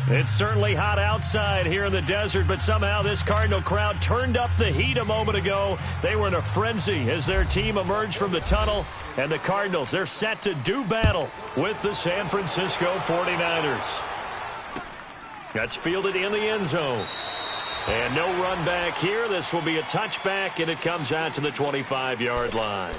It's certainly hot outside here in the desert, but somehow this Cardinal crowd turned up the heat a moment ago. They were in a frenzy as their team emerged from the tunnel, and the Cardinals, they're set to do battle with the San Francisco 49ers. That's fielded in the end zone. And no run back here. This will be a touchback, and it comes out to the 25-yard line.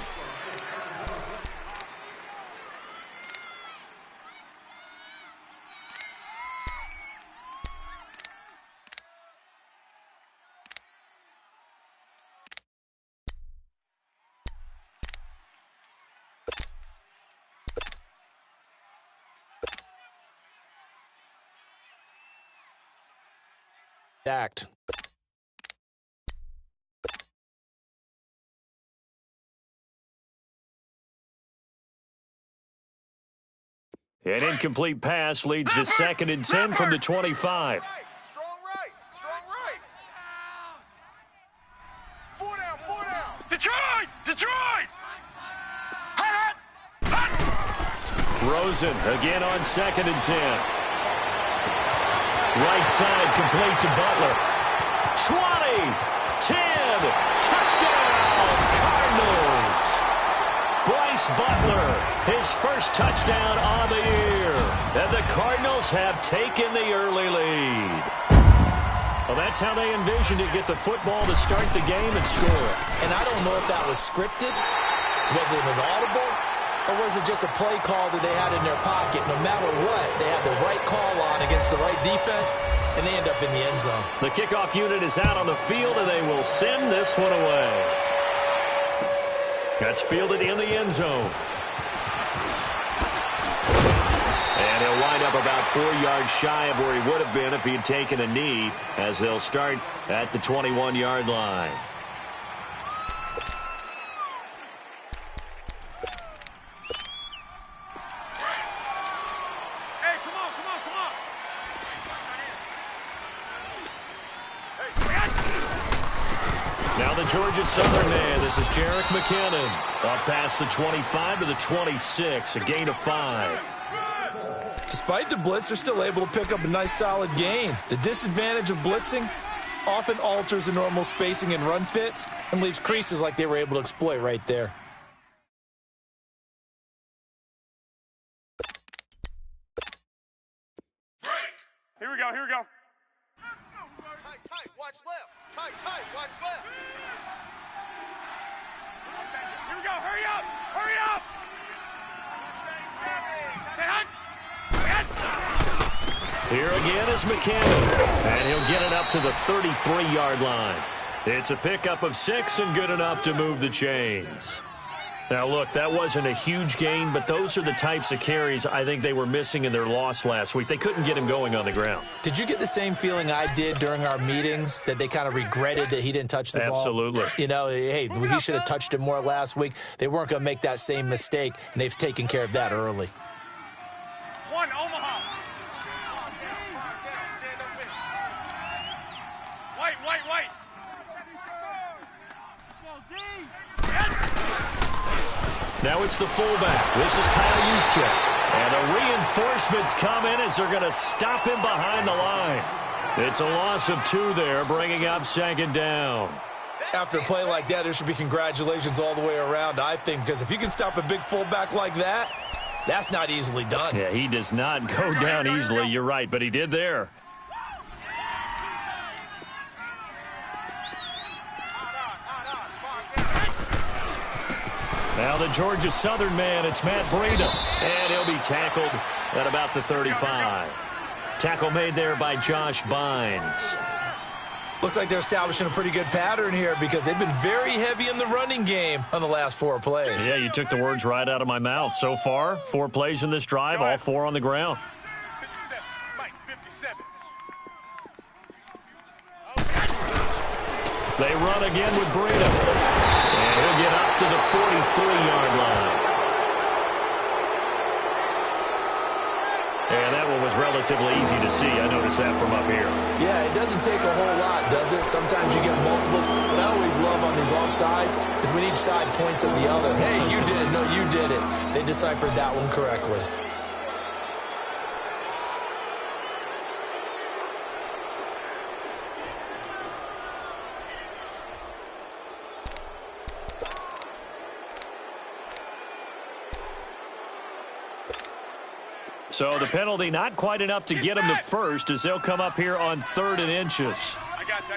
Act. An incomplete pass leads to 2nd and 10 from the 25. Strong right. Strong right. 4 down. 4 down. Detroit. Detroit. Rosen again on 2nd and 10. Right side complete to Butler. 20, 10, touchdown, Cardinals. Bryce Butler, his first touchdown on the year. And the Cardinals have taken the early lead. Well, that's how they envisioned it, get the football to start the game and score. And I don't know if that was scripted. Was it an audible? Or was it just a play call that they had in their pocket? No matter what, they had the right call on against the right defense, and they end up in the end zone. The kickoff unit is out on the field, and they will send this one away. That's fielded in the end zone. And he'll wind up about 4 yards shy of where he would have been if he had taken a knee, as they'll start at the 21-yard line. Georgia Southern man, this is Jerick McKinnon. Up past the 25 to the 26, a gain of 5. Despite the blitz, they're still able to pick up a nice solid gain. The disadvantage of blitzing often alters the normal spacing and run fits and leaves creases like they were able to exploit right there. Here we go. Tight, watch left. Tight, watch left. Here we go, hurry up! Here again is McKinnon, and he'll get it up to the 33-yard line. It's a pickup of 6 and good enough to move the chains. Now, look, that wasn't a huge gain, but those are the types of carries I think they were missing in their loss last week. They couldn't get him going on the ground. Did you get the same feeling I did during our meetings, that they kind of regretted that he didn't touch the ball? Absolutely. You know, hey, he should have touched it more last week. They weren't going to make that same mistake, and they've taken care of that early. One, Omaha. White. Now it's the fullback. This is Kyle Juszczyk. And the reinforcements come in as they're going to stop him behind the line. It's a loss of 2 there, bringing up 2nd down. After a play like that, there should be congratulations all the way around, I think, because if you can stop a big fullback like that, that's not easily done. Yeah, he does not go down easily. You're right, but he did there. Now the Georgia Southern man, it's Matt Breida. And he'll be tackled at about the 35. Tackle made there by Josh Bynes. Looks like they're establishing a pretty good pattern here because they've been very heavy in the running game on the last 4 plays. Yeah, you took the words right out of my mouth. So far, 4 plays in this drive, all 4 on the ground. 57, Mike, 57. They run again with Breida. And he'll get up to the 43-yard line. And that one was relatively easy to see. I noticed that from up here. Yeah, it doesn't take a whole lot, does it? Sometimes you get multiples. What I always love on these offsides is when each side points at the other. Hey, you did it. No, you did it. They deciphered that one correctly. So the penalty not quite enough to get them to first as they'll come up here on 3rd and inches. I got you.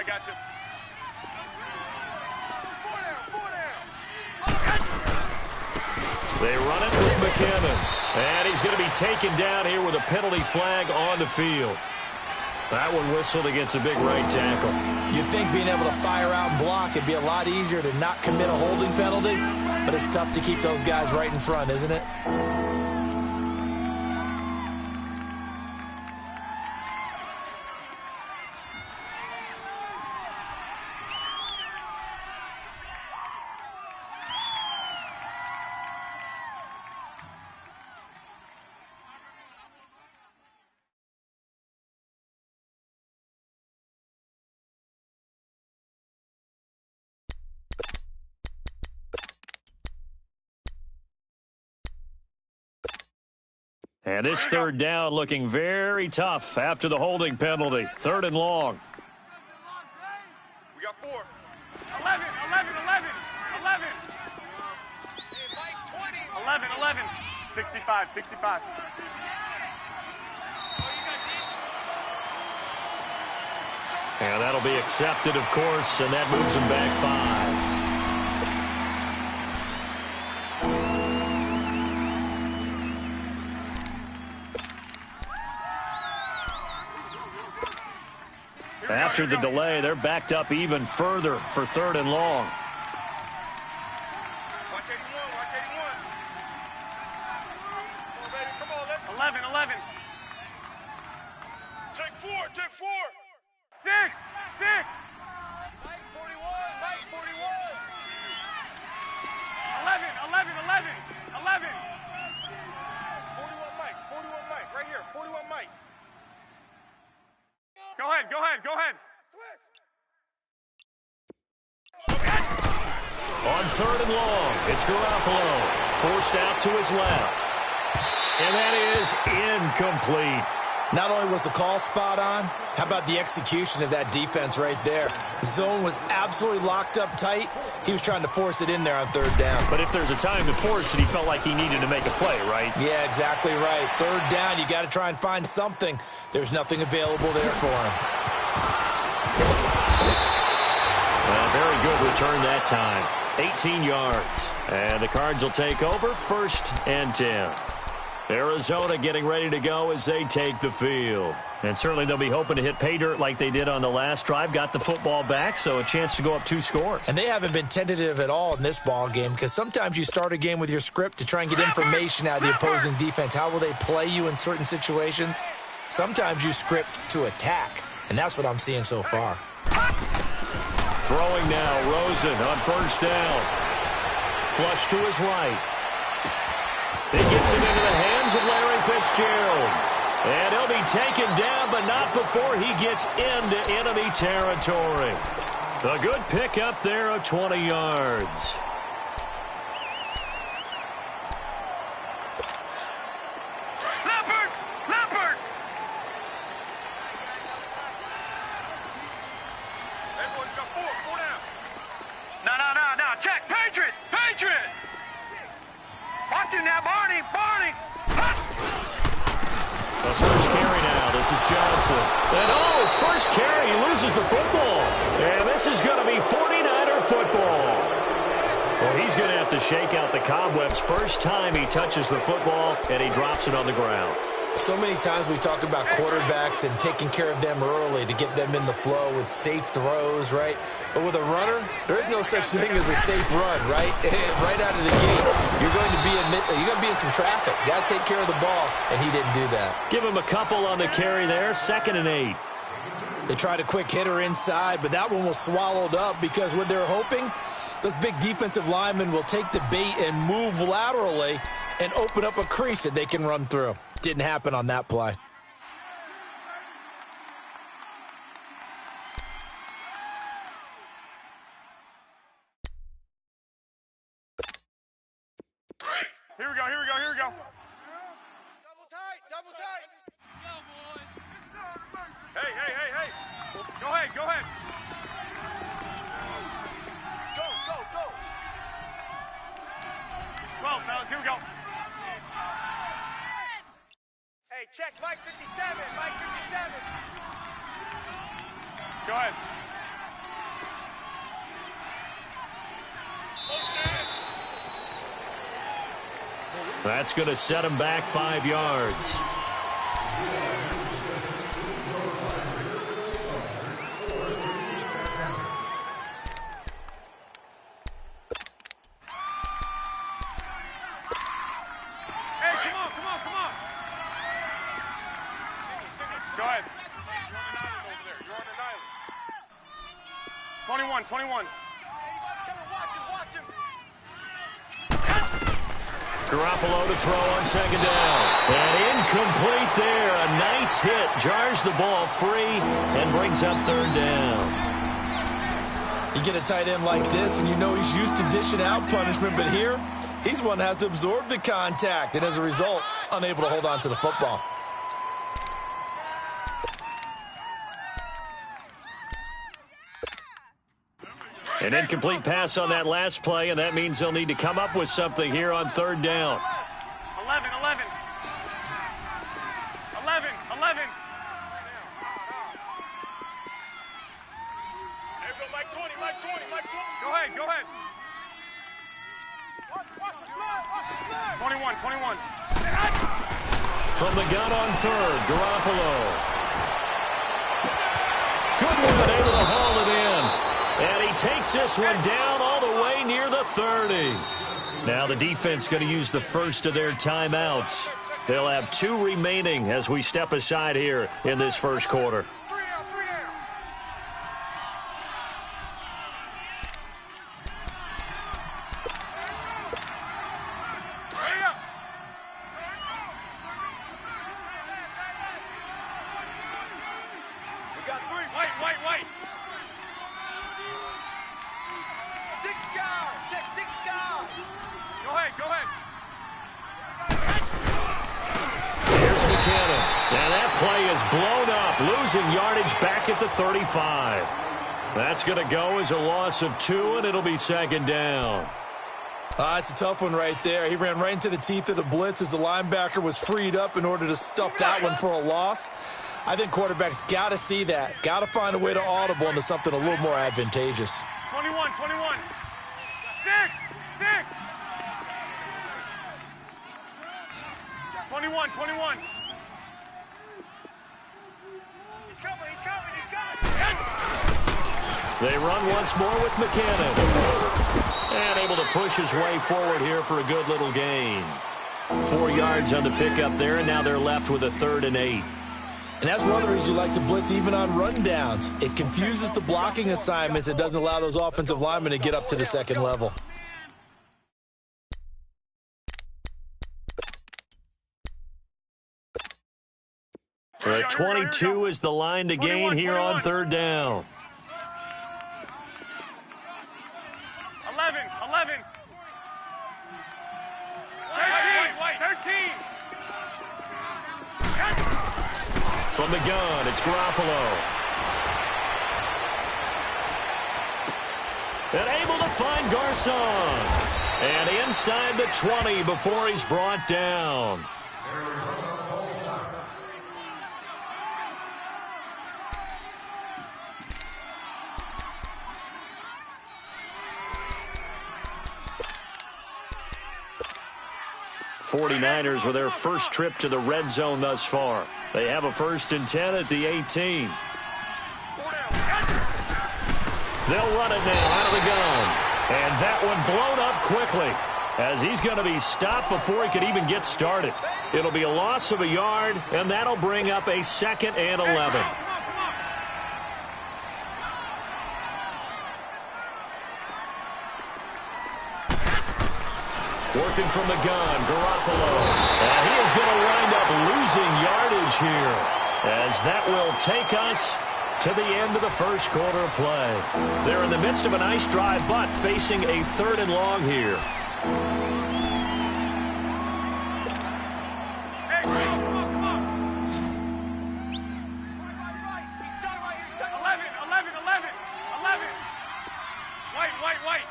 They run it with McKinnon. And he's going to be taken down here with a penalty flag on the field. That one whistled against a big right tackle. You'd think being able to fire out and block it'd be a lot easier to not commit a holding penalty, but it's tough to keep those guys right in front, isn't it? And this 3rd down looking very tough after the holding penalty. 3rd and long. We got 4. 11. 65. And that'll be accepted, of course, and that moves them back 5. After the delay, they're backed up even further for 3rd and long. Watch 81. Come on, baby. Come on, let's 11. take 4. 6. Mike 41. 11. 41 Mike. Right here. 41 Mike. Go ahead. On 3rd and long, it's Garoppolo, forced out to his left. And that is incomplete. Not only was the call spot on, how about the execution of that defense right there? Zone was absolutely locked up tight. He was trying to force it in there on 3rd down. But if there's a time to force it, he felt like he needed to make a play, right? Yeah, exactly right. 3rd down, you got to try and find something. There's nothing available there for him. Very good return that time. 18 yards. And the Cards will take over 1st and 10. Arizona getting ready to go as they take the field. And certainly they'll be hoping to hit pay dirt like they did on the last drive. Got the football back, so a chance to go up 2 scores. And they haven't been tentative at all in this ball game because sometimes you start a game with your script to try and get information out of the opposing defense. How will they play you in certain situations? Sometimes you script to attack, and that's what I'm seeing so far. Throwing now, Rosen on 1st down. Flush to his right. It gets it into the hands of Larry Fitzgerald. And he'll be taken down, but not before he gets into enemy territory. A good pickup there of 20 yards. Leopard. Everyone's got 4. 4 down. No. Check. Patriot. Watch him now, Barney. The first carry now. This is Johnson. And his first carry, he loses the football. And this is going to be 49er football. Well, he's going to have to shake out the cobwebs first time he touches the football, and he drops it on the ground. So many times we talk about quarterbacks and taking care of them early to get them in the flow with safe throws, right? But with a runner, there is no such thing as a safe run, right? Right out of the gate, you're going to be in some traffic. Got to take care of the ball, and he didn't do that. Give him a couple on the carry there, 2nd and 8. They tried a quick hitter inside, but that one was swallowed up because what they're hoping, those big defensive linemen will take the bait and move laterally and open up a crease that they can run through. Didn't happen on that play. Here we go. Double tight. Hey. Go ahead. Go. 12, fellas, here we go. Mike 57, Mike 57. Go ahead. That's going to set him back 5 yards. Hey, come on. Go ahead. You're on an island. 21. Watch him. Garoppolo to throw on second down. And incomplete there. A nice hit. Jars the ball free and brings up third down. You get a tight end like this, and you know he's used to dishing out punishment, but here, he's one that has to absorb the contact, and as a result, unable to hold on to the football. An incomplete pass on that last play, and that means they'll need to come up with something here on third down. 11. There we go, Mike 20. Go ahead. Watch the blood. 21. From the gun on third, Garoppolo. Good one, able to haul it in. And he takes this one down all the way near the 30. Now the defense going to use the first of their timeouts. They'll have 2 remaining as we step aside here in this first quarter. We got 3. Wait. 6 down. Check 6 down. Go ahead. Here's McKinnon. And that play is blown up, losing yardage back at the 35. That's going to go as a loss of 2, and it'll be second down. It's a tough one right there. He ran right into the teeth of the blitz as the linebacker was freed up in order to stuff that one for a loss. I think quarterbacks got to see that. Got to find a way to audible into something a little more advantageous. 21. 6. 21. He's coming. They run once more with McKinnon. And able to push his way forward here for a good little gain. 4 yards on the pickup there, and now they're left with a 3rd and 8. And that's one of the reasons you like to blitz even on rundowns. It confuses the blocking assignments. It doesn't allow those offensive linemen to get up to the second level. The 22 is the line to gain here on third down. 11. 13. From the gun, it's Garoppolo. And able to find Garcon. And inside the 20 before he's brought down. '49ers with their first trip to the red zone thus far. They have a 1st and 10 at the 18. They'll run it now out of the gun. And that one blown up quickly as he's going to be stopped before he could even get started. It'll be a loss of a yard, and that'll bring up a 2nd and 11. Working from the gun, Garoppolo. And he is going to wind up losing yardage here as that will take us to the end of the first quarter of play. They're in the midst of a nice drive, but facing a 3rd and long here. Hey, come on. 11. White.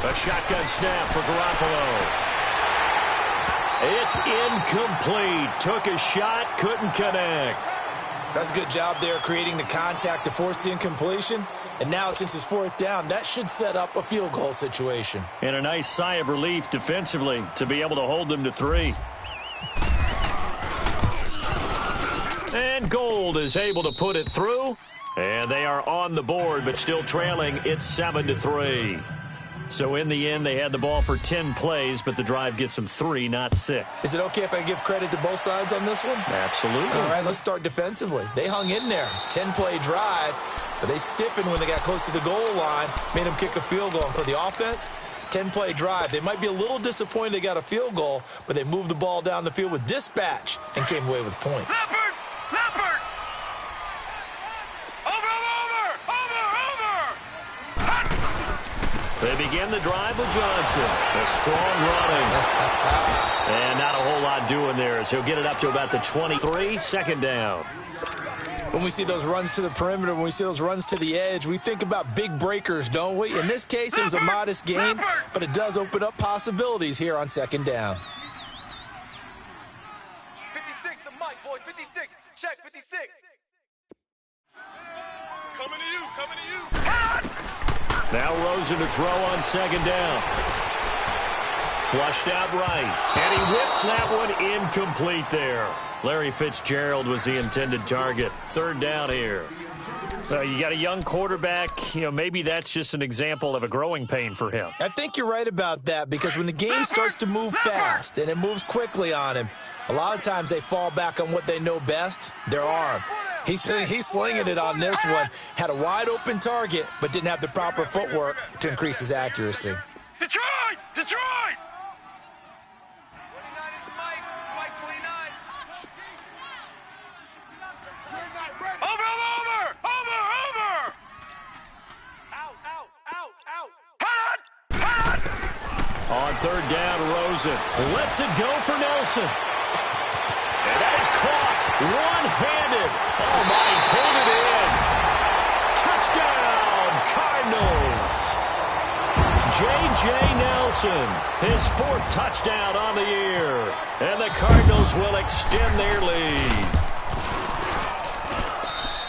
A A shotgun snap for Garoppolo. It's incomplete. Took a shot, couldn't connect. That's a good job there creating the contact to force the incompletion. And now since it's fourth down, that should set up a field goal situation. And a nice sigh of relief defensively to be able to hold them to 3. And Gold is able to put it through. And they are on the board, but still trailing. It's 7-3. So in the end, they had the ball for 10 plays, but the drive gets them 3, not 6. Is it okay if I give credit to both sides on this one? Absolutely. All right, let's start defensively. They hung in there. 10-play drive, but they stiffened when they got close to the goal line, made them kick a field goal. And for the offense, 10-play drive. They might be a little disappointed they got a field goal, but they moved the ball down the field with dispatch and came away with points. Leopard! Leopard! They begin the drive with Johnson. A strong running. And not a whole lot doing there as he'll get it up to about the 23, second down. When we see those runs to the perimeter, when we see those runs to the edge, we think about big breakers, don't we? In this case, it was a modest gain, but it does open up possibilities here on second down. 56, the mic, boys. 56. Check, 56. Coming to you, coming to you. Now Rosen to throw on second down. Flushed out right. And he whips that one incomplete there. Larry Fitzgerald was the intended target. Third down here. You got a young quarterback. Maybe that's just an example of a growing pain for him. I think you're right about that because when the game starts to move fast and it moves quickly on him, a lot of times they fall back on what they know best, their arm. He's slinging it on this one. Had a wide-open target, but didn't have the proper footwork to increase his accuracy. Detroit! Detroit! 29 is Mike. Mike 29. We're not ready. Over! Out, out, out, out. Hot! On third down, Rosen lets it go for Nelson. And that is caught one-handed. Oh, my, he pulled it in. Touchdown, Cardinals. J.J. Nelson, his 4th touchdown on the year. And the Cardinals will extend their lead.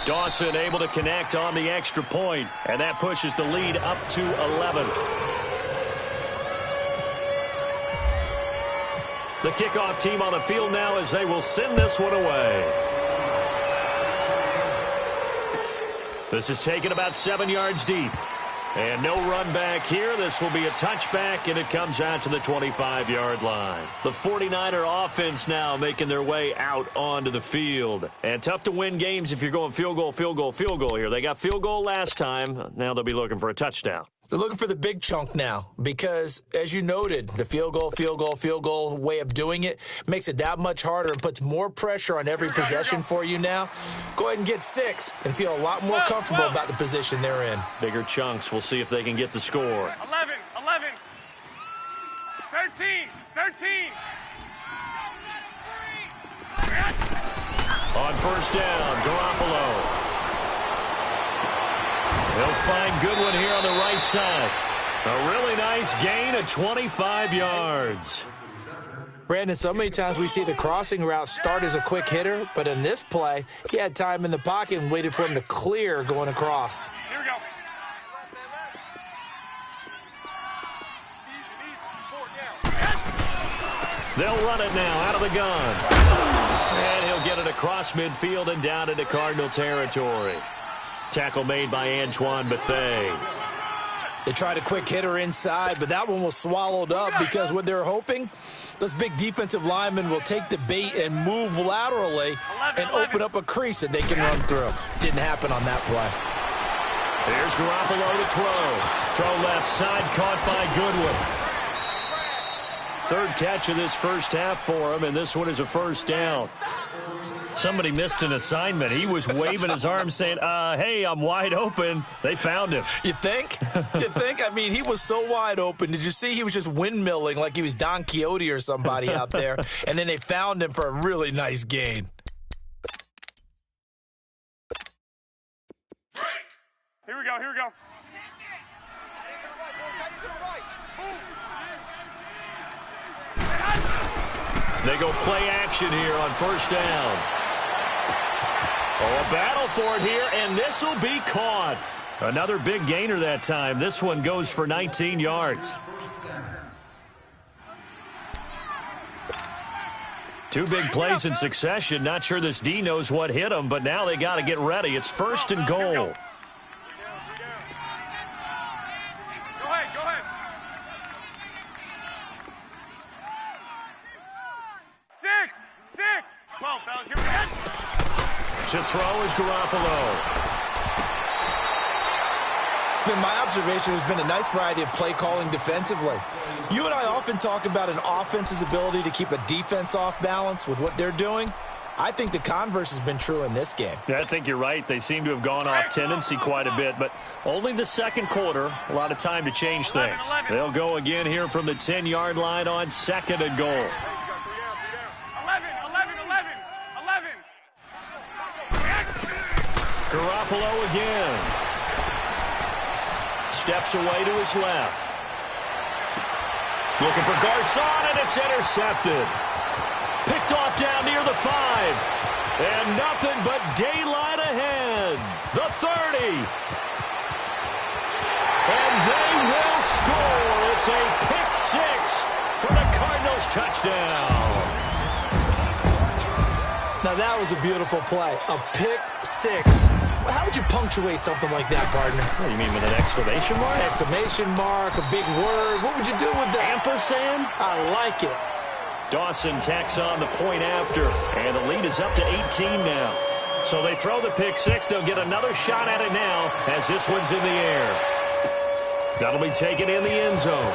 Dawson able to connect on the extra point, and that pushes the lead up to 11. The kickoff team on the field now as they will send this one away. This is taken about 7 yards deep. And no run back here. This will be a touchback, and it comes out to the 25-yard line. The 49er offense now making their way out onto the field. And tough to win games if you're going field goal here. They got field goal last time. Now they'll be looking for a touchdown. They're looking for the big chunk now because, as you noted, the field goal way of doing it makes it that much harder and puts more pressure on every possession for you now. Go ahead and get 6 and feel a lot more comfortable about the position they're in. Bigger chunks. We'll see if they can get the score. 11. 13. On first down, Garoppolo. They'll find Goodwin here on the right side. A really nice gain of 25 yards. Brandon, so many times we see the crossing route start as a quick hitter, but in this play, he had time in the pocket and waited for him to clear going across. Here we go. They'll run it now out of the gun. And he'll get it across midfield and down into Cardinal territory. Tackle made by Antoine Bethea. They tried a quick hitter inside, but that one was swallowed up because what they're hoping, those big defensive linemen will take the bait and move laterally and open up a crease that they can run through. Didn't happen on that play. Here's Garoppolo to throw. Throw left side, caught by Goodwin. Third catch of this first half for him, and this one is a first down. Somebody missed an assignment. He was waving his arm saying, hey, I'm wide open. They found him. You think? I mean, he was so wide open. Did you see he was just windmilling like he was Don Quixote or somebody out there? And then they found him for a really nice gain. Here we go. They go play action here on first down. Oh, a battle for it here, and this will be caught. Another big gainer that time. This one goes for 19 yards. Two big plays in succession. Not sure this D knows what hit him, but now they got to get ready. It's first and goal. Go ahead. 6. 12, fellas. Here we go. To throw is Garoppolo. It's been my observation there's been a nice variety of play calling defensively. You and I often talk about an offense's ability to keep a defense off balance with what they're doing. I think the converse has been true in this game. Yeah, I think you're right. They seem to have gone off tendency quite a bit, but only the second quarter. A lot of time to change things. 11. They'll go again here from the 10-yard line on second and goal. 11. Garoppolo again. Steps away to his left. Looking for Garcon, and it's intercepted. Picked off down near the 5. And nothing but daylight ahead. The 30. And they will score. It's a pick 6 for the Cardinals touchdown. Now that was a beautiful play. A pick 6. How would you punctuate something like that, partner? What do you mean, with an exclamation mark? Exclamation mark, a big word. What would you do with that? Ampersand? I like it. Dawson tacks on the point after, and the lead is up to 18 now. So they throw the pick 6. They'll get another shot at it now as this one's in the air. That'll be taken in the end zone.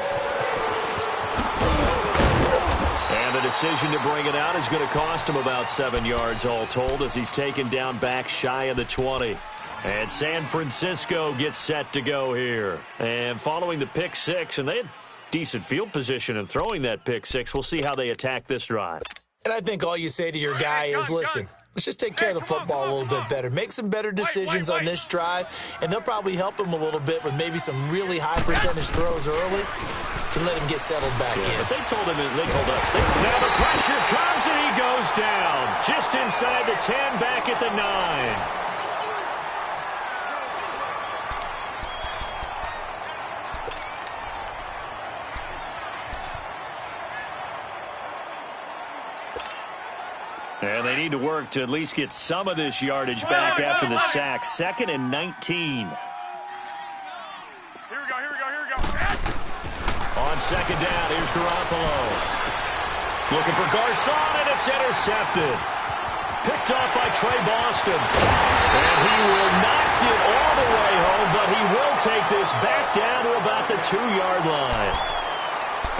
And the decision to bring it out is going to cost him about 7 yards all told as he's taken down back shy of the 20. And San Francisco gets set to go here. And following the pick 6, and they had decent field position in throwing that pick 6. We'll see how they attack this drive. And I think all you say to your guy is, listen, let's just take care of the football a little bit better. Make some better decisions on this drive, and they'll probably help him a little bit with maybe some really high percentage throws early to let him get settled back in. But they told us. Now the pressure comes, and he goes down. Just inside the 10, back at the 9. And they need to work to at least get some of this yardage back after the sack. 2nd and 19. Here we go. On second down, here's Garoppolo. Looking for Garcon, and it's intercepted. Picked off by Trey Boston. And he will not get all the way home, but he will take this back down to about the 2-yard line.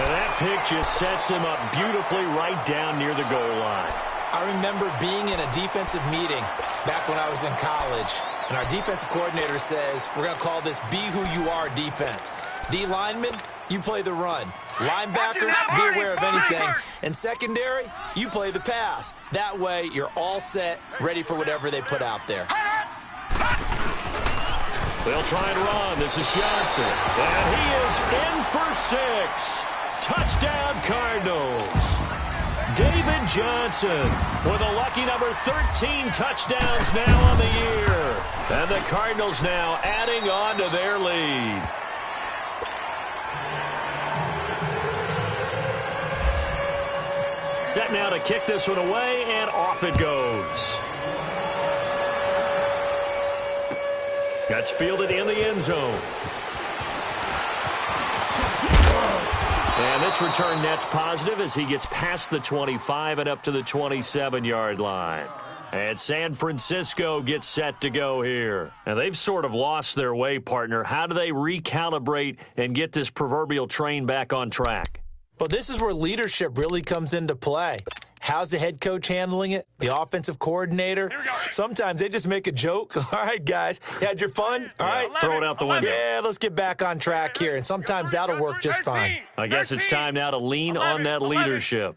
And that pick just sets him up beautifully right down near the goal line. I remember being in a defensive meeting back when I was in college, and our defensive coordinator says, we're going to call this Be Who You Are defense. D linemen, you play the run. Linebackers, be aware of anything. And secondary, you play the pass. That way, you're all set, ready for whatever they put out there. They'll try and run. This is Johnson. And he is in for 6. Touchdown, Cardinals. David Johnson with a lucky number 13 touchdowns now on the year. And the Cardinals now adding on to their lead. Set now to kick this one away, and off it goes. That's fielded in the end zone. And this return net's positive as he gets past the 25 and up to the 27-yard line. And San Francisco gets set to go here. And they've sort of lost their way, partner. How do they recalibrate and get this proverbial train back on track? Well, this is where leadership really comes into play. How's the head coach handling it? The offensive coordinator? Sometimes they just make a joke. All right, guys, you had your fun? All right. Throw it out the window. Yeah, let's get back on track here. And sometimes that'll work just fine. I guess it's time now to lean on that leadership.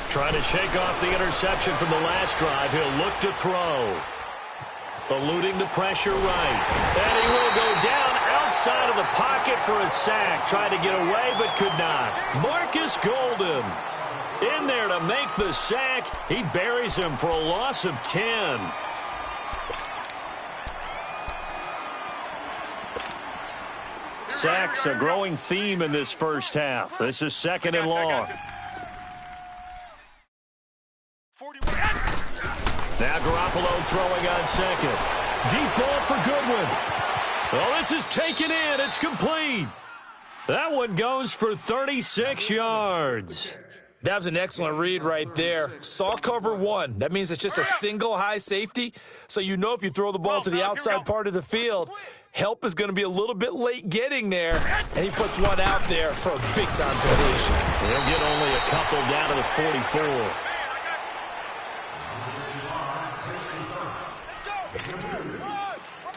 Trying to shake off the interception from the last drive. He'll look to throw. Eluding the pressure right. And he will go down inside of the pocket for a sack. Tried to get away, but could not. Marcus Golden in there to make the sack. He buries him for a loss of 10. Sacks, a growing theme in this first half. This is second and long. Now Garoppolo throwing on second. Deep ball for Goodwin. Well, this is taken in. It's complete. That one goes for 36 yards. That was an excellent read right there. Saw cover one. That means it's just a single high safety. So you know if you throw the ball to the outside part of the field, help is going to be a little bit late getting there. And he puts one out there for a big-time completion. He'll get only a couple down to the 44.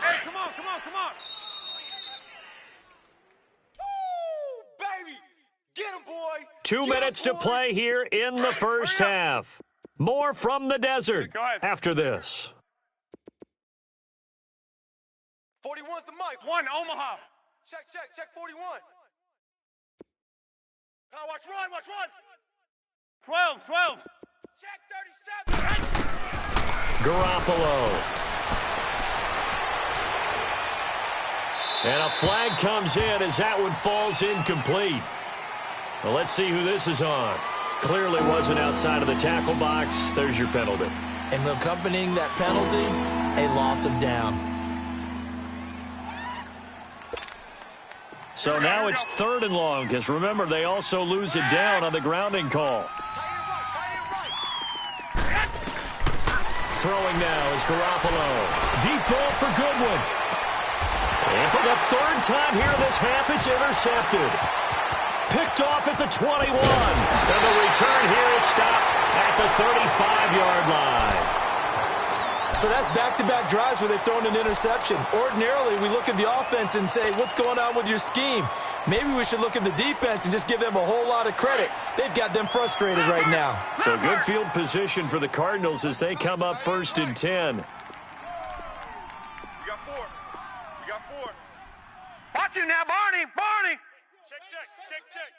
Hey, come on. 2 minutes to play here in the first half. More from the desert after this. 41's the mic. 1, Omaha. Check 41. Now watch run. 12. Check 37. Garoppolo. And a flag comes in as that one falls incomplete. Well, let's see who this is on. Clearly wasn't outside of the tackle box. There's your penalty. And accompanying that penalty, a loss of down. So now it's third and long, because remember, they also lose it down on the grounding call. Throwing now is Garoppolo. Deep ball for Goodwin. And for the third time here this half, it's intercepted. Picked off at the 21. And the return here is stopped at the 35-yard line. So that's back-to-back drives where they've thrown an interception. Ordinarily, we look at the offense and say, what's going on with your scheme? Maybe we should look at the defense and just give them a whole lot of credit. They've got them frustrated right now. So good field position for the Cardinals as they come up first and 10. We got four. Watch him now, Barney. Check.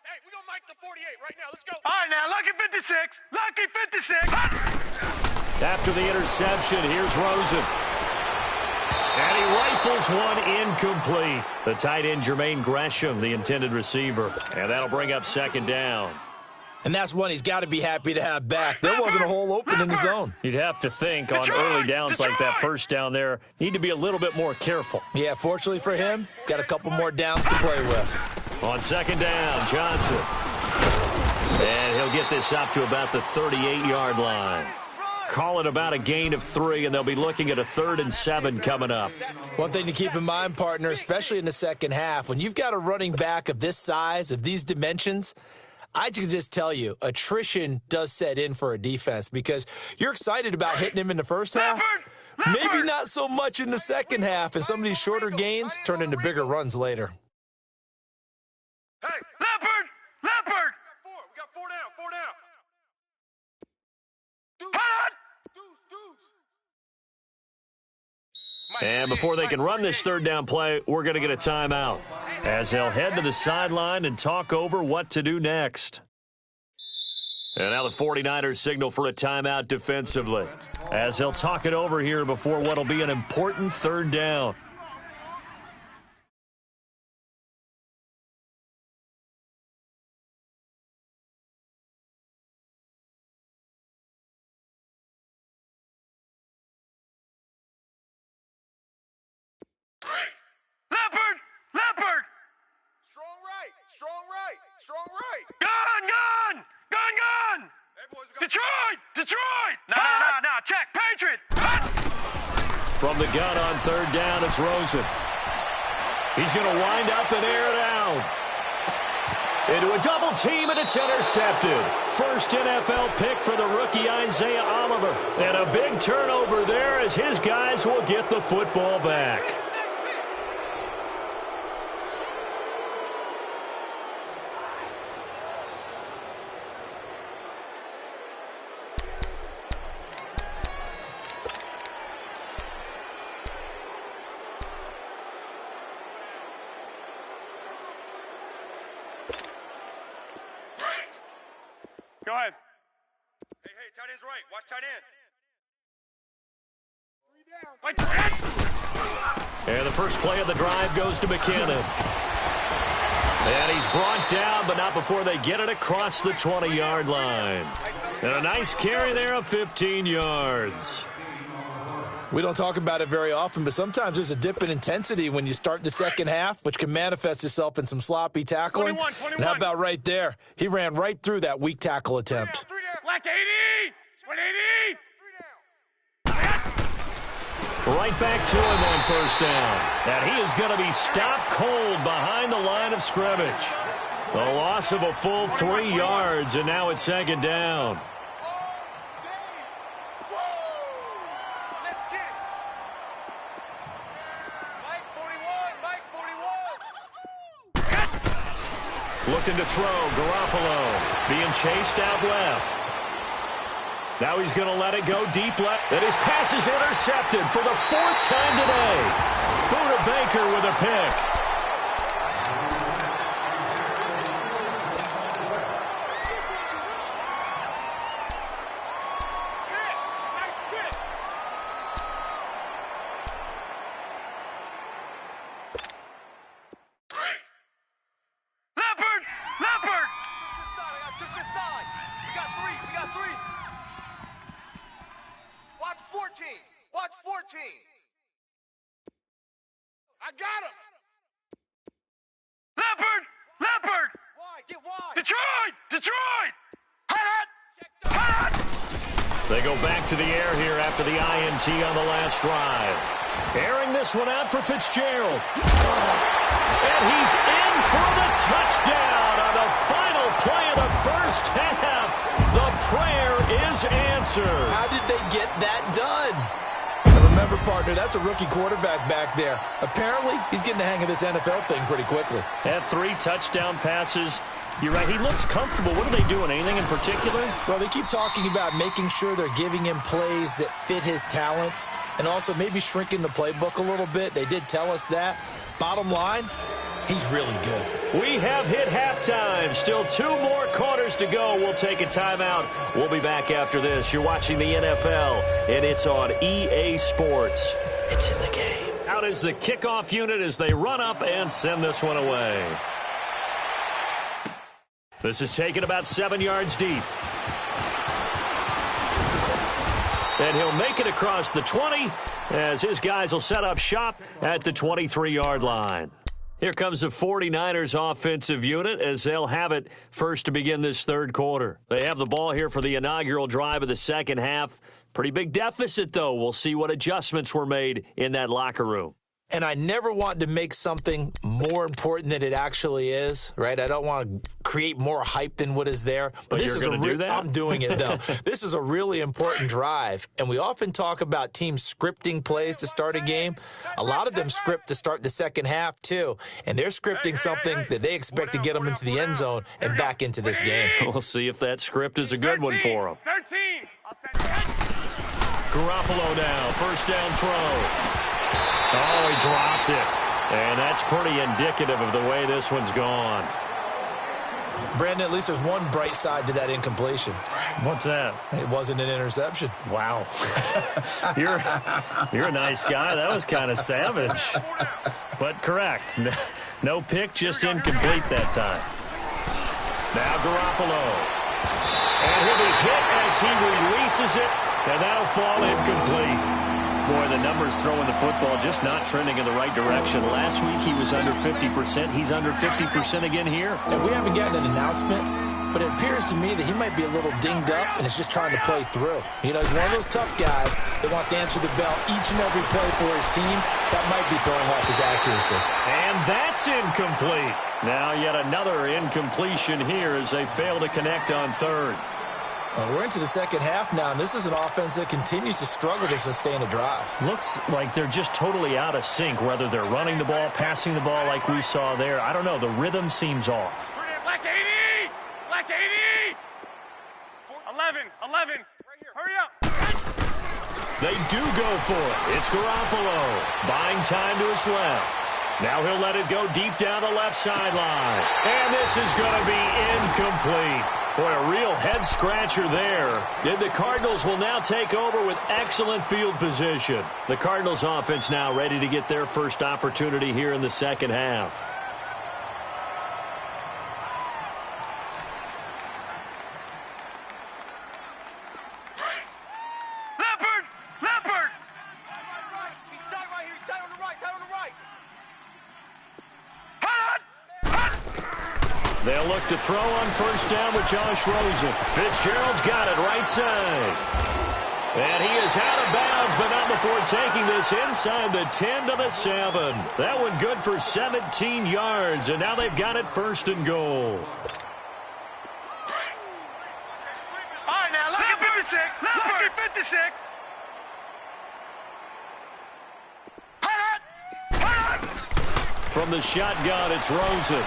Hey, we're going to mic the 48 right now. Let's go. All right, now, lucky 56. After the interception, here's Rosen. And he rifles one incomplete. The tight end, Jermaine Gresham, the intended receiver. And that'll bring up second down. And that's one he's got to be happy to have back. There wasn't a hole open in the zone. You'd have to think on early downs like that first down there, need to be a little bit more careful. Yeah, fortunately for him, got a couple more downs to play with. On second down, Johnson. And he'll get this up to about the 38-yard line. Call it about a gain of 3, and they'll be looking at a 3rd and 7 coming up. One thing to keep in mind, partner, especially in the second half, when you've got a running back of this size, of these dimensions, I can just tell you, attrition does set in for a defense because you're excited about hitting him in the first half. Maybe not so much in the second half, and some of these shorter gains turn into bigger runs later. Hey, Leopard! We got four down. And before they can run this third down play, we're going to get a timeout as they'll head to the sideline and talk over what to do next. And now the 49ers signal for a timeout defensively as they'll talk it over here before what will be an important third down. Leopard! Strong right! Gun! Hey, boys, Detroit! No, check, Patriot! From the gun on third down, it's Rosen. He's going to wind up and air it out. Into a double team, and it's intercepted. First NFL pick for the rookie Isaiah Oliver. And a big turnover there as his guys will get the football back. right. Watch tight end. And the first play of the drive goes to McKinnon. And he's brought down, but not before they get it across the 20-yard line. And a nice carry there of 15 yards. We don't talk about it very often, but sometimes there's a dip in intensity when you start the second half, which can manifest itself in some sloppy tackling. 21. And how about right there? He ran right through that weak tackle attempt. Black 80. 180. Right back to him on first down. And he is going to be stopped cold behind the line of scrimmage. The loss of a full 3 yards, and now it's second down. Let's get it. Mike 41. Looking to throw, Garoppolo being chased out left. Now he's going to let it go deep left. And his pass is intercepted for the 4th time today. Buda Baker with a pick. Nice kick. Leopard! Leopard! Check this side. We got three. Watch 14. Watch 14. I got him. Leopard! Leopard! Wide, get wide. Detroit! Hot! They go back to the air here after the INT on the last drive. Airing this one out for Fitzgerald. And he's in for the touchdown on the final play of the first half. The prayer is answered. How did they get that done? And remember, partner, that's a rookie quarterback back there. Apparently, he's getting the hang of this NFL thing pretty quickly. Had 3 touchdown passes. You're right, he looks comfortable. What are they doing? Anything in particular? Well, they keep talking about making sure they're giving him plays that fit his talents and also maybe shrinking the playbook a little bit. They did tell us that. Bottom line, he's really good. We have hit halftime. Still 2 more quarters to go. We'll take a timeout. We'll be back after this. You're watching the NFL, and it's on EA Sports. It's in the game. Out is the kickoff unit as they run up and send this one away. This is taken about 7 yards deep. And he'll make it across the 20 as his guys will set up shop at the 23-yard line. Here comes the 49ers offensive unit as they'll have it first to begin this third quarter. They have the ball here for the inaugural drive of the second half. Pretty big deficit, though. We'll see what adjustments were made in that locker room. And I never want to make something more important than it actually is, right? I don't want to create more hype than what is there. But this is do that? I'm doing it, though. This is a really important drive. And we often talk about teams scripting plays to start a game. A lot of them script to start the second half, too. And they're scripting something that they expect to get them into the end zone and back into this game. We'll see if that script is a good one for them. 13. Garoppolo now, first down throw. Oh, he dropped it. And that's pretty indicative of the way this one's gone. Brandon, at least there's one bright side to that incompletion. What's that? It wasn't an interception. Wow. You're a nice guy. That was kind of savage. But correct. No pick, just incomplete that time. Now Garoppolo. And he'll be hit as he releases it, and that'll fall incomplete. Boy, the numbers throwing the football just not trending in the right direction. Last week he was under 50%. He's under 50% again here. And we haven't gotten an announcement, but it appears to me that he might be a little dinged up and is just trying to play through. You know, he's one of those tough guys that wants to answer the bell each and every play for his team. That might be throwing off his accuracy. And that's incomplete. Now yet another incompletion here as they fail to connect on third. We're into the second half now, and this is an offense that continues to struggle to sustain a drive. Looks like they're just totally out of sync, whether they're running the ball, passing the ball like we saw there. I don't know. The rhythm seems off. Black 80. Black 80. 11. Hurry up. They do go for it. It's Garoppolo buying time to his left. Now he'll let it go deep down the left sideline. And this is going to be incomplete. Boy, a real head-scratcher there. And the Cardinals will now take over with excellent field position. The Cardinals offense now ready to get their first opportunity here in the second half. They'll look to throw on first down with Josh Rosen. Fitzgerald's got it right side. And he is out of bounds, but not before taking this inside the 10 to the 7. That one good for 17 yards, and now they've got it first and goal. All right, now, look at 56. Look at 56. From the shotgun, it's Rosen.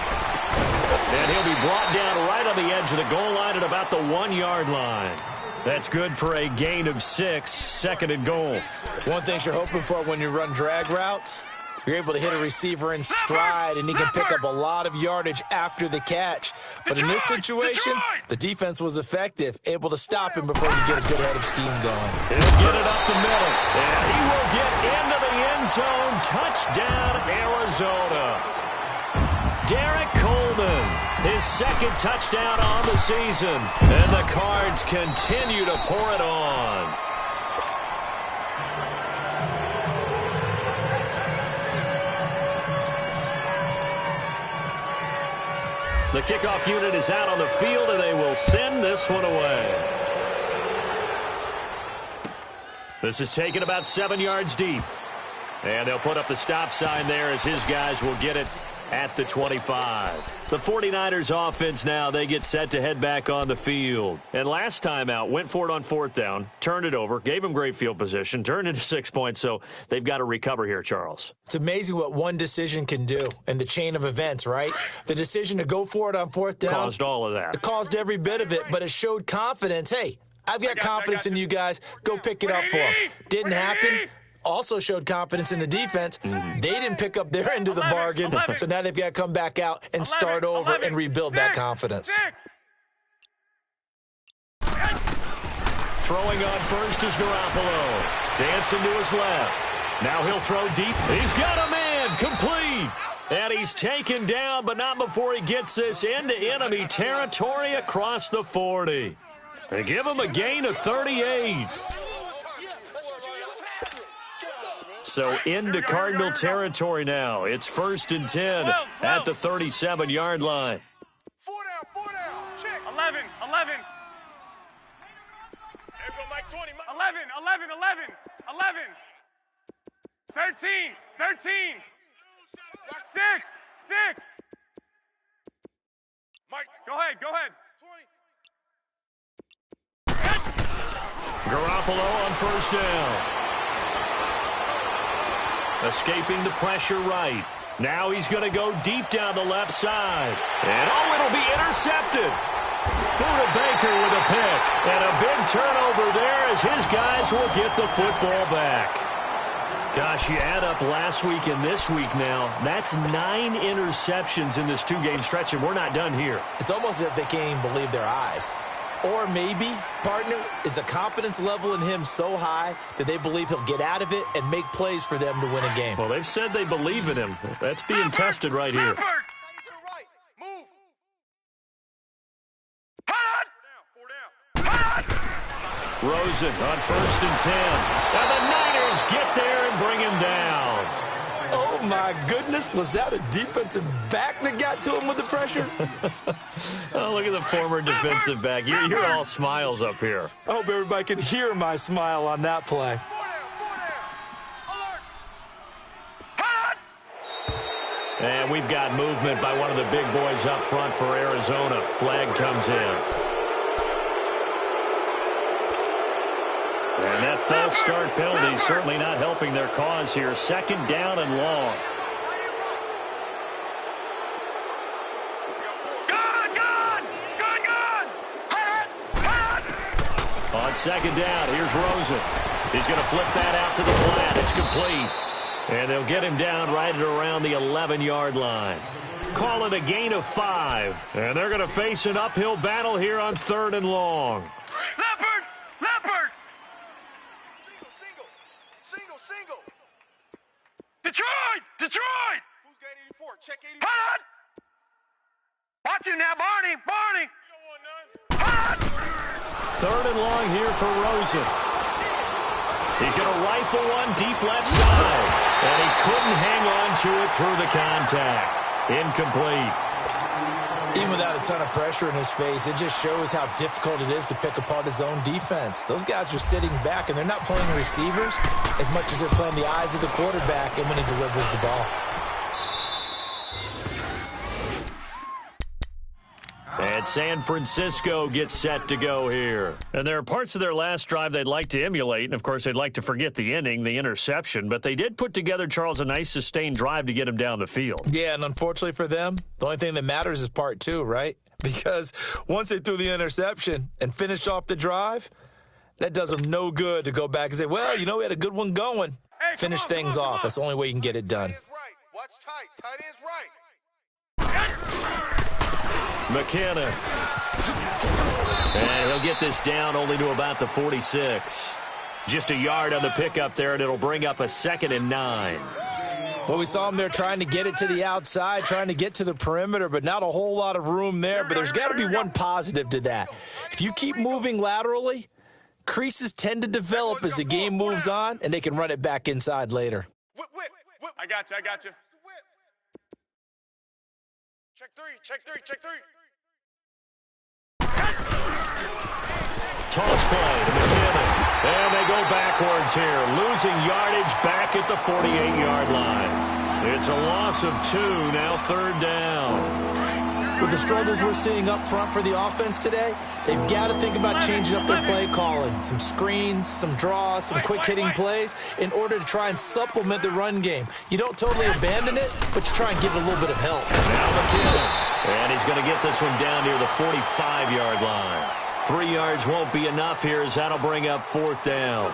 And he'll be brought down right on the edge of the goal line at about the 1-yard line. That's good for a gain of 6, second and goal. One thing you're hoping for when you run drag routes, you're able to hit a receiver in stride, and he can pick up a lot of yardage after the catch. But in this situation, the defense was effective, able to stop him before you get a good head of steam going. He'll get it up the middle, and he will get into the end zone. Touchdown, Arizona. Derek Coleman, his second touchdown on the season. And the Cards continue to pour it on. The kickoff unit is out on the field, and they will send this one away. This is taken about 7 yards deep. And they'll put up the stop sign there as his guys will get it at the 25. The 49ers offense now, they get set to head back on the field. And last time out, went for it on fourth down, turned it over, gave them great field position, turned into 6 points, so they've got to recover here, Charles. It's amazing what one decision can do in the chain of events, right? The decision to go for it on fourth down caused all of that. It caused every bit of it, but it showed confidence. Hey, I've got confidence in you guys. Go pick it up for them. Didn't happen. Also showed confidence in the defense. They didn't pick up their end of the bargain, so now they've got to come back out and start over and rebuild that confidence. Throwing on first is Garoppolo. Dancing to his left. Now he'll throw deep. He's got a man. Complete. And he's taken down, but not before he gets this into enemy territory across the 40. They give him a gain of 38. So into Cardinal territory now. It's first and 10 at the 37-yard line. 4 down. Check. 11. There go Mike 20. 11. 13. 6. Mike, go ahead. 20. Garoppolo on first down. Escaping the pressure right. Now he's going to go deep down the left side. And, it'll be intercepted. Buda Baker with a pick. And a big turnover there as his guys will get the football back. Gosh, you add up last week and this week now. That's 9 interceptions in this 2-game stretch, and we're not done here. It's almost as if they can't even believe their eyes. Or maybe, partner, is the confidence level in him so high that they believe he'll get out of it and make plays for them to win a game. Well, they've said they believe in him. That's being tested right here. Rosen on first and 10. And the Niners get there and bring him down. Oh, my goodness. Was that a defensive back that got to him with the pressure? Oh, look at the former defensive back. You're all smiles up here. I hope everybody can hear my smile on that play. And we've got movement by one of the big boys up front for Arizona. Flag comes in. And that false start penalty certainly not helping their cause here. Second down and long. On second down, here's Rosen. He's going to flip that out to the flat. It's complete. And they'll get him down right at around the 11-yard line. call it a gain of 5. And they're going to face an uphill battle here on 3rd and long. Leopard! Leopard! Single. Detroit! Detroit! Who's got 84? Check 84. Hot! Watch you now, Barney! Barney! You don't want none. Hot! 3rd and long here for Rosen. He's going to rifle one deep left side. And he couldn't hang on to it through the contact. Incomplete. Even without a ton of pressure in his face, it just shows how difficult it is to pick apart his own defense. Those guys are sitting back, and they're not playing receivers as much as they're playing the eyes of the quarterback and when he delivers the ball. And San Francisco gets set to go here. And there are parts of their last drive they'd like to emulate. And, of course, they'd like to forget the inning, the interception. But they did put together, Charles, a nice sustained drive to get him down the field. Yeah, and unfortunately for them, the only thing that matters is part 2, right? Because once they threw the interception and finished off the drive, that does them no good to go back and say, well, we had a good one going. Finish things off. That's the only way you can get it done. Watch tight. Tight end's right. McKenna. And he'll get this down only to about the 46. Just a yard on the pickup there, and it'll bring up a 2nd and 9. Well, we saw him there trying to get it to the outside, trying to get to the perimeter, but not a whole lot of room there. But there's got to be one positive to that. If you keep moving laterally, creases tend to develop as the game moves on, and they can run it back inside later. Whip. I got you. Check three. Toss play to McKinnon. And they go backwards here, losing yardage back at the 48-yard line. It's a loss of 2, now 3rd down. With the struggles we're seeing up front for the offense today, they've got to think about changing up their play calling. Some screens, some draws, some quick-hitting plays in order to try and supplement the run game. You don't totally abandon it, but you try and give it a little bit of help. Now McKinnon. And he's going to get this one down near the 45-yard line. 3 yards won't be enough here as that'll bring up 4th down.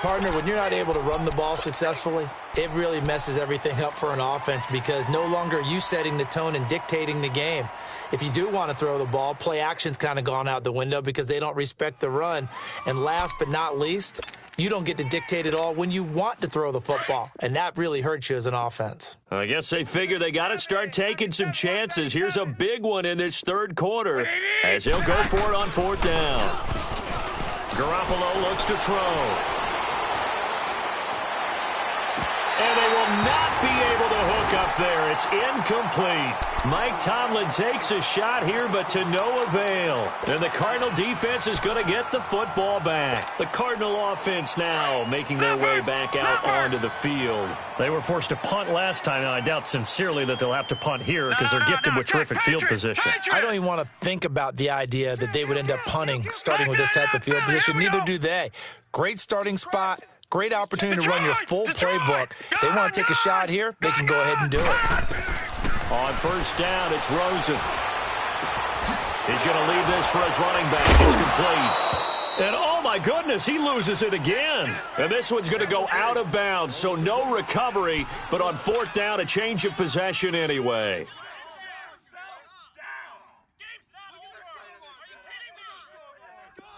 Partner, when you're not able to run the ball successfully, it really messes everything up for an offense because no longer are you setting the tone and dictating the game. If you do want to throw the ball, play action's kind of gone out the window because they don't respect the run. And last but not least, you don't get to dictate it all when you want to throw the football, and that really hurts you as an offense. I guess they figure they got to start taking some chances. Here's a big one in this 3rd quarter as he'll go for it on 4th down. Garoppolo looks to throw. And they will not be able to hook up there. It's incomplete. Mike Tomlin takes a shot here, but to no avail. And the Cardinal defense is going to get the football back. The Cardinal offense now making their way back out onto the field. They were forced to punt last time. Now, I doubt sincerely that they'll have to punt here because they're gifted with terrific field position. I don't even want to think about the idea that they would end up punting starting with this type of field position. Neither do they. Great starting spot. Great opportunity to run your full playbook. They want to take a shot here, they can go ahead and do it. On 1st down, it's Rosen. He's going to leave this for his running back. It's complete. And oh my goodness, he loses it again. And this one's going to go out of bounds, so no recovery. But on 4th down, a change of possession anyway.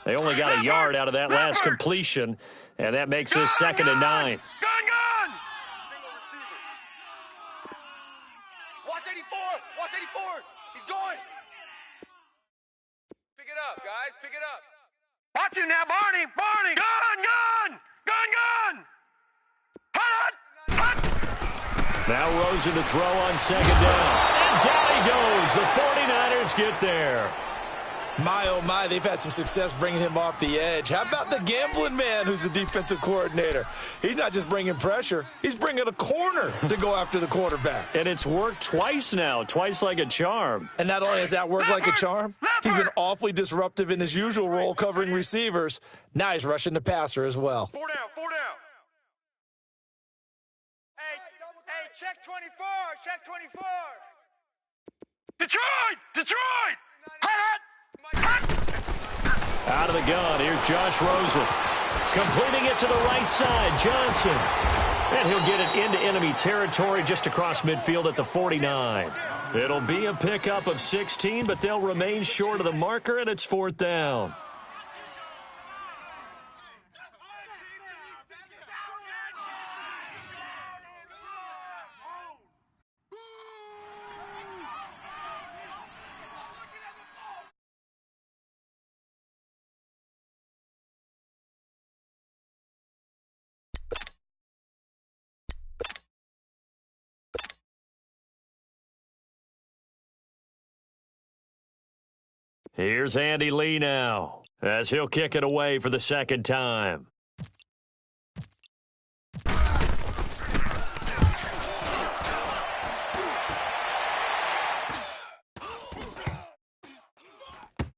They only got a yard out of that last completion. And that makes this 2nd and 9. Gun! Single receiver. Watch 84. He's going. Pick it up, guys. Pick it up. Watch you now, Barney! Gun! Hot! Now Rosen to throw on 2nd down. And down he goes. The 49ers get there. My, oh my, they've had some success bringing him off the edge. How about the gambling man who's the defensive coordinator? He's not just bringing pressure. He's bringing a corner to go after the quarterback. And it's worked twice now, twice like a charm. And not only has that worked like a charm, he's been awfully disruptive in his usual role covering receivers. Now he's rushing the passer as well. 4 down. Hey, check 24. Detroit! Hot! Out of the gun, here's Josh Rosen. Completing it to the right side, Johnson. And he'll get it into enemy territory just across midfield at the 49. It'll be a pickup of 16, but they'll remain short of the marker, and it's 4th down. Here's Andy Lee now, as he'll kick it away for the 2nd time.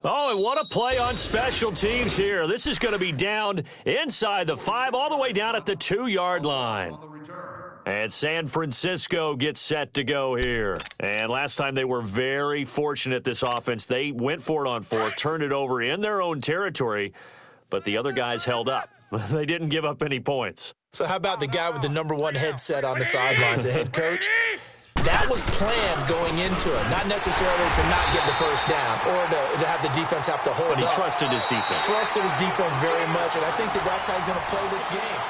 Oh, and what a play on special teams here. This is going to be down inside the 5, all the way down at the 2-yard line. And San Francisco gets set to go here. And last time they were very fortunate, this offense. They went for it on 4, turned it over in their own territory, but the other guys held up. They didn't give up any points. So how about the guy with the number 1 headset on the sidelines, the head coach? That was planned going into it, not necessarily to not get the first down or to have the defense have to hold up. But he trusted his defense. Trusted his defense very much, and I think that's how he's going to play this game.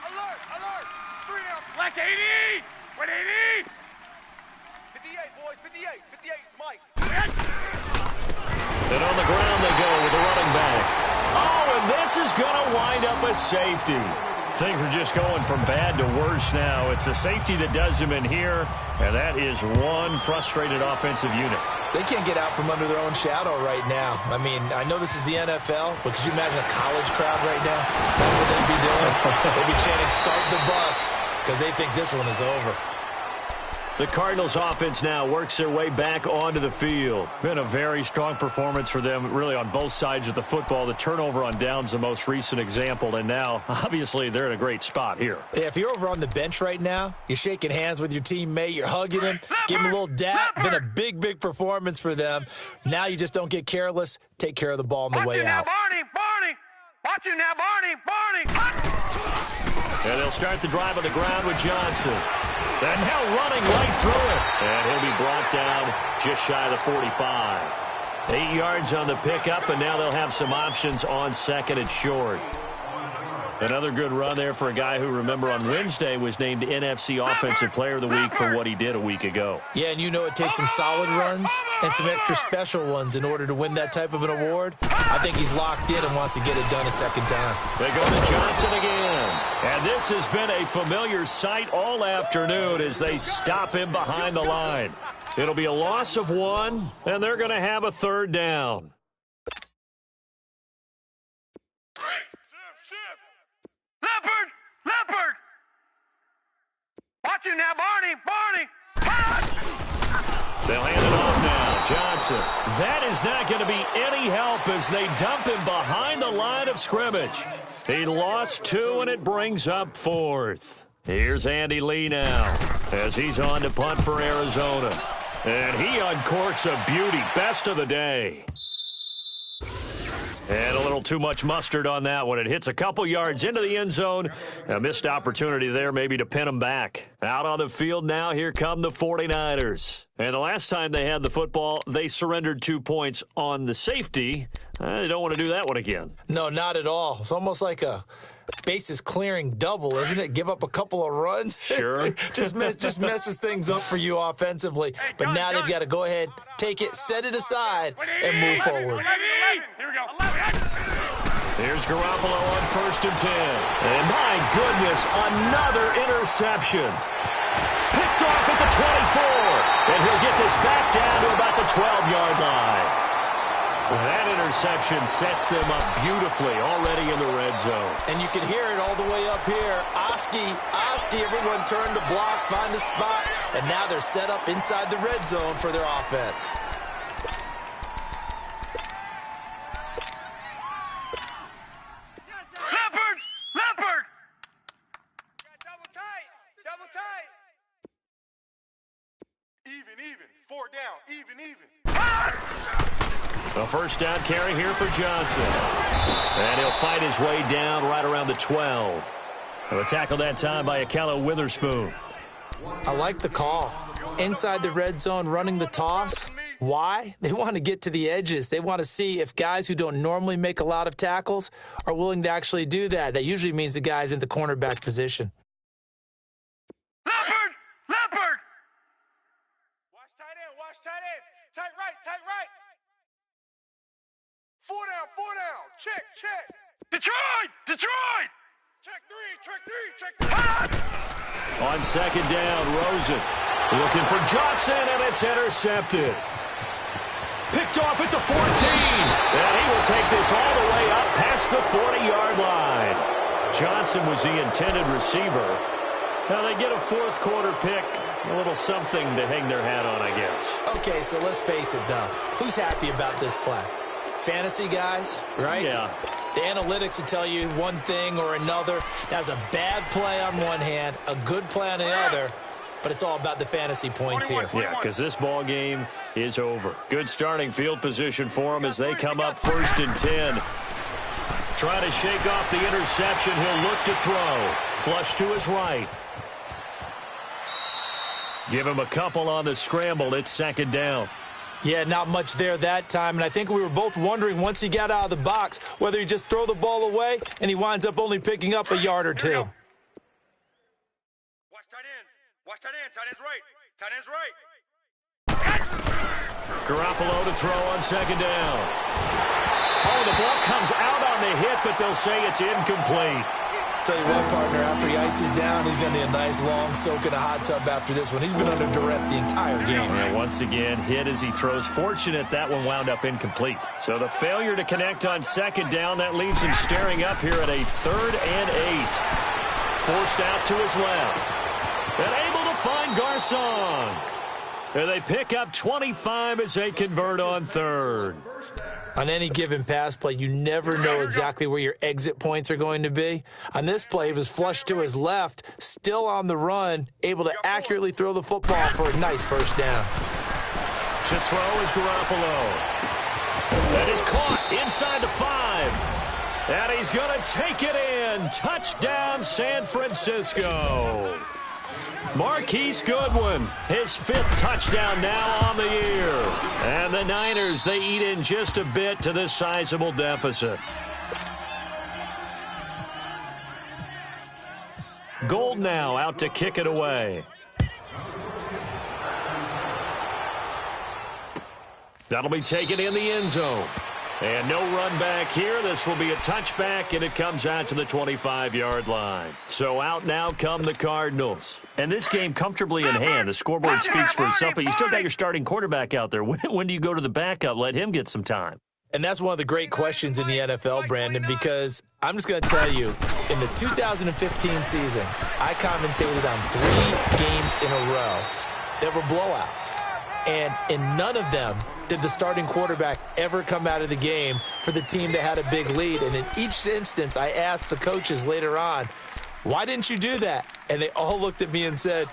Alert, alert. 3 down. Black 80. 180. 58, boys. 58. 58. It's Mike. And on the ground they go with the running back. Oh, and this is going to wind up a safety. Things are just going from bad to worse now. It's a safety that does him in here, and that is one frustrated offensive unit. They can't get out from under their own shadow right now. I mean, I know this is the NFL, but could you imagine a college crowd right now? What would they be doing? They'd be chanting, "Start the bus," because they think this one is over. The Cardinals offense now works their way back onto the field. Been a very strong performance for them, really, on both sides of the football. The turnover on downs, the most recent example, and now, obviously, they're in a great spot here. Yeah, if you're over on the bench right now, you're shaking hands with your teammate, you're hugging him, give him a little dap. Been a big, big performance for them. Now you just don't get careless. Take care of the ball on the way out. Barney, Barney. Watch you now, Barney, Barney. And they'll start the drive on the ground with Johnson. And now running right through it. And he'll be brought down just shy of the 45. 8 yards on the pickup, and now they'll have some options on 2nd and short. Another good run there for a guy who, remember, on Wednesday was named NFC Offensive Player of the Week for what he did a week ago. Yeah, and you know it takes some solid runs and some extra special ones in order to win that type of an award. I think he's locked in and wants to get it done a second time. They go to Johnson again. And this has been a familiar sight all afternoon as they stop him behind the line. It'll be a loss of 1, and they're going to have a 3rd down. Leopard! Watch you now, Barney! They'll hand it off now. Johnson. That is not going to be any help as they dump him behind the line of scrimmage. He lost 2, and it brings up 4th. Here's Andy Lee now as he's on to punt for Arizona. And he uncorks a beauty. Best of the day. And a little too much mustard on that one. It hits a couple yards into the end zone. A missed opportunity there maybe to pin them back. Out on the field now, here come the 49ers. And the last time they had the football, they surrendered 2 points on the safety. They don't want to do that one again. No, not at all. It's almost like a bases clearing double, isn't it? Give up a couple of runs. Sure. just messes things up for you offensively. But now they've got to go ahead, take it, set it aside, and move forward. Here we go. Here's Garoppolo on 1st and 10. And my goodness, another interception. Picked off at the 24. And he'll get this back down to about the 12-yard line. That interception sets them up beautifully already in the red zone. And you can hear it all the way up here. Oski, everyone turned to block, find a spot, and now they're set up inside the red zone for their offense. Leopard! Double tight! Even. Even. A first down carry here for Johnson. And he'll fight his way down right around the 12. A tackle that time by Akello Witherspoon. I like the call. Inside the red zone, running the toss. Why? They want to get to the edges. They want to see if guys who don't normally make a lot of tackles are willing to actually do that. That usually means the guy's in the cornerback position. Leopard! Watch tight end. Tight right. 4 down. Check. Detroit! Check three. On second down, Rosen looking for Johnson, and it's intercepted. Picked off at the 14. And he will take this all the way up past the 40-yard line. Johnson was the intended receiver. Now they get a fourth quarter pick. A little something to hang their hat on, I guess. Okay, so let's face it, though. Who's happy about this play? Fantasy guys, right? Yeah. The analytics will tell you one thing or another. That's a bad play on one hand, a good play on the other, but it's all about the fantasy points here. Yeah, because this ball game is over. Good starting field position for him as they come up 1st and 10. Trying to shake off the interception. He'll look to throw. Flush to his right. Give him a couple on the scramble. It's second down. Yeah, not much there that time, and I think we were both wondering once he got out of the box whether he just throw the ball away and he winds up only picking up a yard or two. Watch tight end. Tight end's right. Garoppolo to throw on second down. Oh, the ball comes out on the hit, but they'll say it's incomplete. Tell you what, partner, after he ices down, he's going to need a nice long soak in a hot tub after this one. He's been under duress the entire game. And once again, hit as he throws. Fortunate that one wound up incomplete. So the failure to connect on second down, that leaves him staring up here at a 3rd and 8. Forced out to his left. And able to find Garcon. And they pick up 25 as they convert on 3rd. On any given pass play, you never know exactly where your exit points are going to be. On this play, he was flushed to his left, still on the run, able to accurately throw the football for a nice first down. To throw is Garoppolo. That is caught inside the 5. And he's going to take it in. Touchdown, San Francisco. Marquise Goodwin, his 5th touchdown now on the year. And the Niners, they eat in just a bit to this sizable deficit. Gold now out to kick it away. That'll be taken in the end zone. And no run back here. This will be a touchback, and it comes out to the 25-yard line. So out now come the Cardinals. And this game comfortably in hand. The scoreboard speaks for itself, but you still got your starting quarterback out there. When do you go to the backup? Let him get some time. And that's one of the great questions in the NFL, Brandon, because I'm just going to tell you, in the 2015 season, I commentated on 3 games in a row that were blowouts. And in none of them did the starting quarterback ever come out of the game for the team that had a big lead. And in each instance, I asked the coaches later on, why didn't you do that? And they all looked at me and said,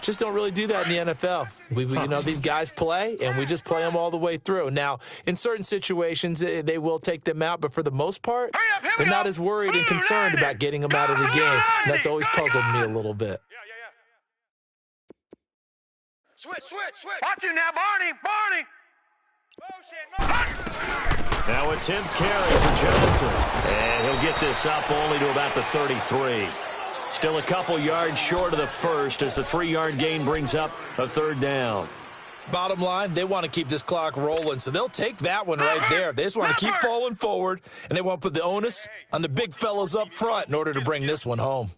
just don't really do that in the NFL. You know, these guys play, and we just play them all the way through. Now, in certain situations, they will take them out, but for the most part, they're not as worried and concerned about getting them out of the game. And that's always puzzled me a little bit. Switch. Watch you now, Barney. Now a 10th carry for Johnson. And he'll get this up only to about the 33. Still a couple yards short of the first as the 3-yard gain brings up a 3rd down. Bottom line, they want to keep this clock rolling, so they'll take that one right there. They just want to keep falling forward, and they want to put the onus on the big fellas up front in order to bring this one home.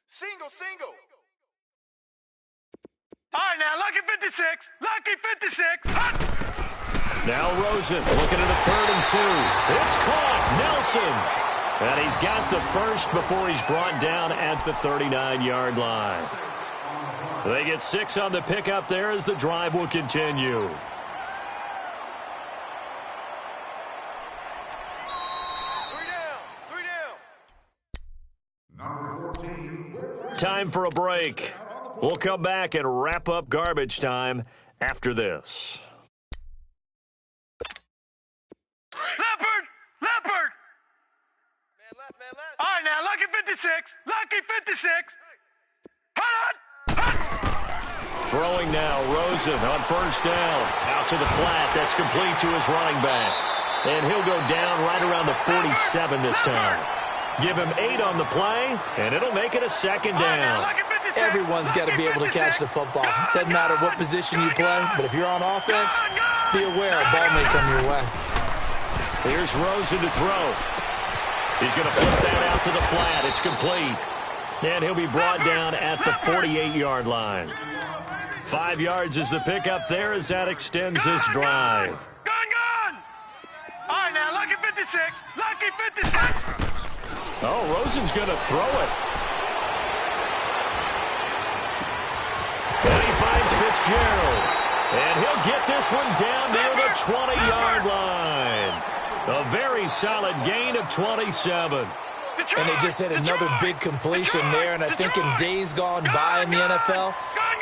Single. All right, now, lucky 56. Now Rosen looking at a 3rd and 2. It's caught. Nelson. And he's got the first before he's brought down at the 39-yard line. They get 6 on the pickup there as the drive will continue. Three down. Time for a break. We'll come back and wrap up garbage time after this. Leopard! Leopard! Man left, man left. All right, now, lucky 56. Lucky 56. Hut! Throwing now, Rosen on first down. Out to the flat. That's complete to his running back. And he'll go down right around the 47 this time. Give him 8 on the play, and it'll make it a second down. Everyone's got to be able to catch the football. Doesn't matter what position you play, but if you're on offense, be aware a ball may come your way. Here's Rosen to throw. He's going to flip that out to the flat. It's complete. And he'll be brought down at the 48-yard line. 5 yards is the pickup there as that extends this drive. Gun! All right, now, lucky 56. Lucky 56. Oh, Rosen's going to throw it. And he finds Fitzgerald. And he'll get this one down near the 20-yard line. A very solid gain of 27. And they just hit another big completion there, and I think in days gone by in the NFL,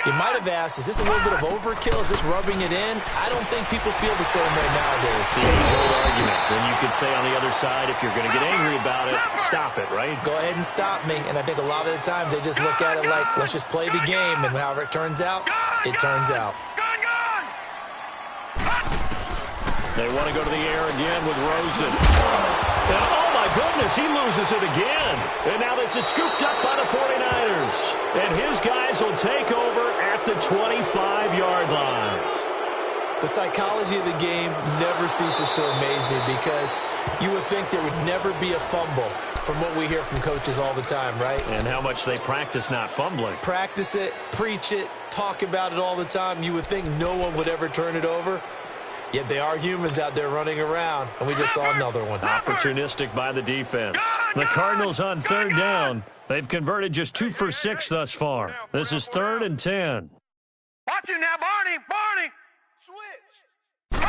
you might have asked, is this a little bit of overkill? Is this rubbing it in? I don't think people feel the same way nowadays. The age-old argument. Then you could say on the other side, if you're going to get angry about it, stop it, right? Go ahead and stop me. And I think a lot of the times they just look at it like, let's just play the game, and however it turns out, it turns out. They want to go to the air again with Rosen. And, oh, my goodness, he loses it again. And now this is scooped up by the 49ers. And his guys will take over at the 25-yard line. The psychology of the game never ceases to amaze me because you would think there would never be a fumble from what we hear from coaches all the time, right? And how much they practice not fumbling. Practice it, preach it, talk about it all the time. You would think no one would ever turn it over. Yet they are humans out there running around, and we just saw another one. Opportunistic by the defense. The Cardinals on third down. They've converted just 2 for 6 thus far. This is 3rd and 10. Watch it now, Barney! Switch.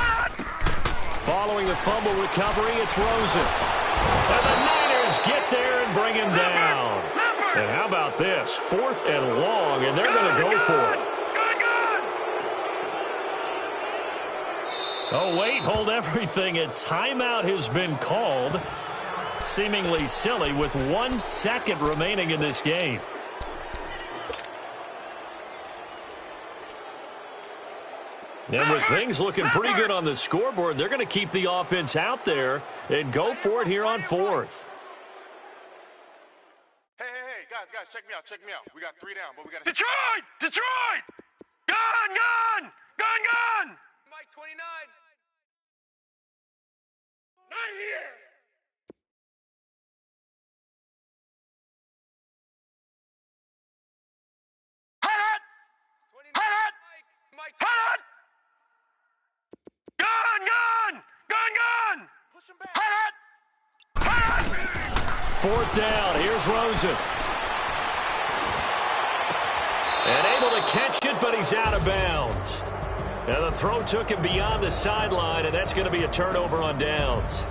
Following the fumble recovery, it's Rosen. And the Niners get there and bring him down. And how about this? 4th and long, and they're going to go for it. Oh, wait, hold everything. A timeout has been called. Seemingly silly with 1 second remaining in this game. And with things looking pretty good on the scoreboard, they're going to keep the offense out there and go for it here on 4th. Hey, guys, check me out. We got 3 down, but we got Detroit! Gun! Mike 29. Not here. Hut! 29. Mike 29. Hut! Gun! Push him back. Hut! 4th down. Here's Rosen. And able to catch it, but he's out of bounds. Now the throw took him beyond the sideline, and that's going to be a turnover on downs.